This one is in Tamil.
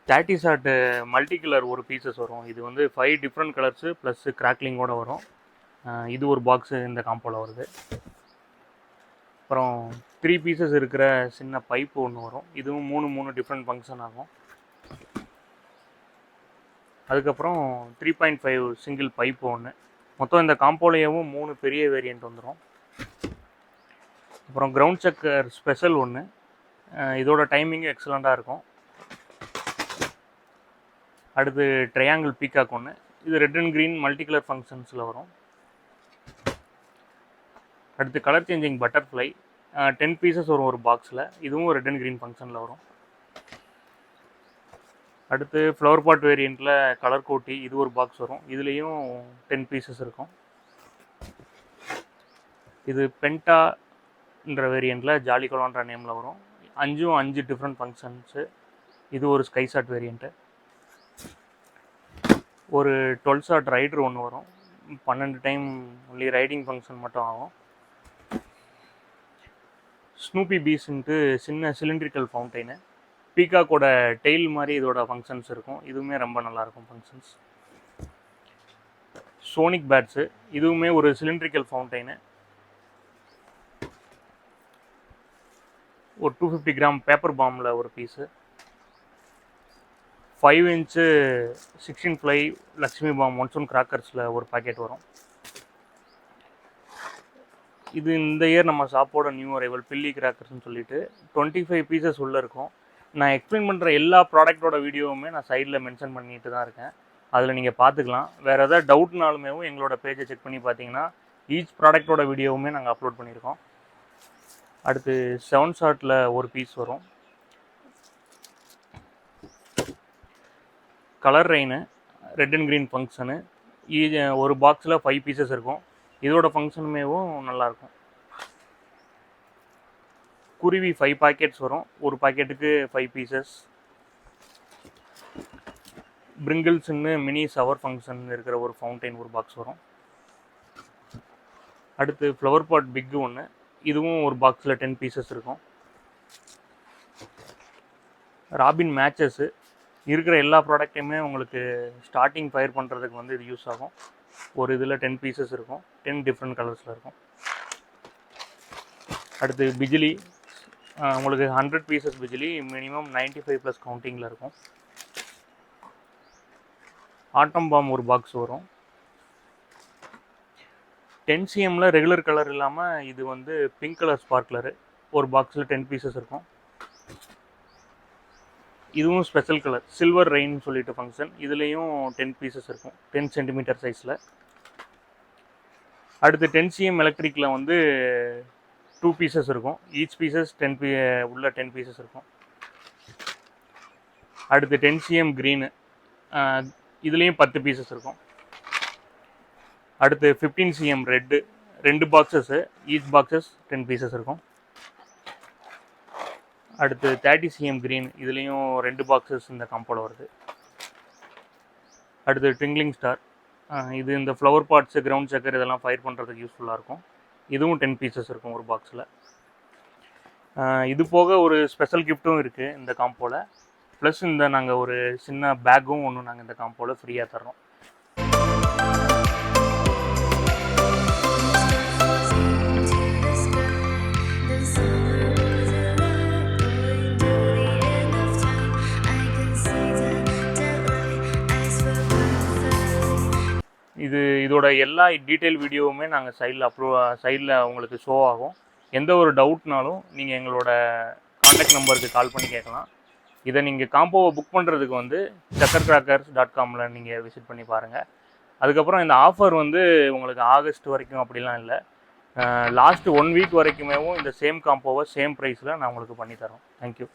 தேர்ட்டி ஷார்ட்டு மல்டி கலர் ஒரு பீசஸ் வரும். இது வந்து 5 டிஃப்ரெண்ட் கலர்ஸு ப்ளஸ் கிராக்லிங்கோடு வரும். இது ஒரு பாக்ஸு இந்த காம்போவில் வருது. அப்புறம் 3 பீசஸ் இருக்கிற சின்ன பைப்பு ஒன்று வரும். இதுவும் 3 டிஃப்ரெண்ட் ஃபங்க்ஷன் ஆகும். அதுக்கப்புறம் 3.5 சிங்கிள் பைப்பு ஒன்று. மொத்தம் இந்த காம்போலையவும் 3 பெரிய வேரியண்ட் வந்துடும். அப்புறம் கிரவுண்ட் செக்கர் ஸ்பெஷல் ஒன்று. இதோட டைமிங்கும் எக்ஸலண்ட்டாக இருக்கும். அடுத்து ட்ரையாங்கிள் பீகாக் ஒன்று. இது red and green multi colour ஃபங்க்ஷன்ஸில் வரும். அடுத்து கலர் சேஞ்சிங் பட்டர்ஃப்ளை 10 பீசஸ் வரும் ஒரு பாக்ஸில். இதுவும் ரெட் அண்ட் க்ரீன் ஃபங்க்ஷனில் வரும். அடுத்து ஃப்ளவர் பாட் வேரியண்ட்டில் கலர் கோட்டி, இது ஒரு பாக்ஸ் வரும். இதுலேயும் 10 பீசஸ் இருக்கும். இது பென்டான்ற வேரியண்ட்டில் ஜாலிகோலான்ற நேமில் வரும். 5 டிஃப்ரெண்ட் ஃபங்க்ஷன்ஸு. இது ஒரு ஸ்கை ஷாட் வேரியண்ட்டு. ஒரு 12 ஷாட் ரைடர் ஒன்று வரும். 12 டைம் ஒன்லி ரைடிங் ஃபங்க்ஷன் மட்டும் ஆகும். ஸ்னூப்பி பீஸ்ன்ட்டு சின்ன சிலிண்ட்ரிக்கல் ஃபவுண்டைனு. பீகாக்கோட டெய்ல் மாதிரி இதோட ஃபங்க்ஷன்ஸ் இருக்கும். இதுவுமே ரொம்ப நல்லாயிருக்கும் ஃபங்க்ஷன்ஸ். சோனிக் பேட்ஸு, இதுவுமே ஒரு சிலிண்ட்ரிக்கல் ஃபவுண்டைனு. ஒரு 250 கிராம் பேப்பர் பாம்பில் ஒரு பீஸு. 5 இன்ச்சு 16 ஃப்ளை லக்ஷ்மி பாம் 1 கிராக்கர்ஸில் ஒரு பாக்கெட் வரும். இது இந்த இயர் நம்ம ஷாப்போட நியூ அரைவல் பில்லி கிராக்கர்ஸ்னு சொல்லிட்டு 25 பீசஸ் உள்ளே இருக்கும். நான் எக்ஸ்பிளைன் பண்ணுற எல்லா ப்ராடக்ட்டோட வீடியோவுமே நான் சைடில் மென்ஷன் பண்ணிட்டு தான் இருக்கேன். அதில் நீங்கள் பார்த்துக்கலாம். வேறு எதாவது டவுட்னாலுமே எங்களோட பேஜை செக் பண்ணி பார்த்தீங்கன்னா ஈச் ப்ராடக்ட்டோட வீடியோவுமே நாங்கள் அப்லோட் பண்ணியிருக்கோம். அடுத்து 7 ஷாட்டில் ஒரு பீஸ் வரும். Colour rain red and green function. ஒரு பாக்ஸில் 5 பீசஸ் இருக்கும். இதோட ஃபங்க்ஷனுமேவும் நல்லாயிருக்கும். குருவி 5 பாக்கெட்ஸ் வரும். ஒரு பாக்கெட்டுக்கு 5 பீசஸ். பிரிங்கிள்ஸ்ன்னு மினி ஷவர் ஃபங்க்ஷன் இருக்கிற ஒரு ஃபவுண்டைன் ஒரு பாக்ஸ் வரும். அடுத்து ஃப்ளவர் பாட் பிக்கு ஒன்று. இதுவும் ஒரு பாக்ஸில் 10 பீசஸ் இருக்கும். ராபின் மேட்சஸ்ஸு இருக்கிற எல்லா ப்ராடக்ட்டையுமே உங்களுக்கு ஸ்டார்டிங் ஃபயர் பண்ணுறதுக்கு வந்து இது யூஸ் ஆகும். ஒரு இதில் 10 பீசஸ் இருக்கும். 10 டிஃப்ரெண்ட் கலர்ஸில் இருக்கும். அடுத்து பிஜிலி, உங்களுக்கு 100 பீசஸ் பிஜிலி மினிமம் 95+ கவுண்டிங்கில் இருக்கும். ஆட்டம் பாம் ஒரு பாக்ஸ் வரும். 10 cmல ரெகுலர் கலர் இல்லாமல் இது வந்து பிங்க் கலர் ஸ்பார்க்லரு. ஒரு பாக்ஸில் 10 பீசஸ் இருக்கும். இதுவும் ஸ்பெஷல் கலர் சில்வர் ரெயின் சொல்லிட்டு ஃபங்க்ஷன். இதுலேயும் 10 பீசஸ் இருக்கும் 10 சென்டிமீட்டர் சைஸில். அடுத்து 10 cm எலக்ட்ரிக்கில் வந்து 2 பீசஸ் இருக்கும். ஈச் பீசஸ் 10 பீசஸ் இருக்கும். அடுத்து 10 cm க்ரீனு, இதுலேயும் 10 பீசஸ் இருக்கும். அடுத்து 15 cm red, 2 boxes. Each boxes 10 pieces இருக்கும். அடுத்து 30 cm க்ரீன், இதுலேயும் 2 பாக்ஸஸ் இந்த காம்போல வருது. அடுத்து ட்விங்க்லிங் ஸ்டார், இது இந்த ஃப்ளவர் பாட்ஸு கிரவுண்ட் செக்கர் இதெல்லாம் ஃபயர் பண்ணுறதுக்கு யூஸ்ஃபுல்லாக இருக்கும். இதுவும் 10 பீசஸ் இருக்கும் ஒரு பாக்ஸில். இது போக ஒரு ஸ்பெஷல் கிஃப்ட்டும் இருக்குது இந்த காம்போவில். ப்ளஸ் நாங்கள் ஒரு சின்ன பேக்கும் ஒன்று நாங்கள் இந்த காம்போவில் ஃப்ரீயாக தர்றோம். இதோட எல்லா டீட்டெயில் வீடியோவுமே நாங்கள் சைடில் உங்களுக்கு ஷோ ஆகும். எந்த ஒரு டவுட்னாலும் நீங்கள் எங்களோட கான்டாக்ட் நம்பருக்கு கால் பண்ணி கேட்கலாம். இதை நீங்கள் காம்போவை புக் பண்ணுறதுக்கு வந்து chakkarcrackers.comல நீங்கள் விசிட் பண்ணி பாருங்கள். அதுக்கப்புறம் இந்த ஆஃபர் வந்து உங்களுக்கு ஆகஸ்ட் வரைக்கும் அப்படிலாம் இல்லை. லாஸ்ட்டு 1 வீக் வரைக்குமே இந்த சேம் காம்போவை சேம் ப்ரைஸில் நான் உங்களுக்கு பண்ணித்தரோம். தேங்க்யூ.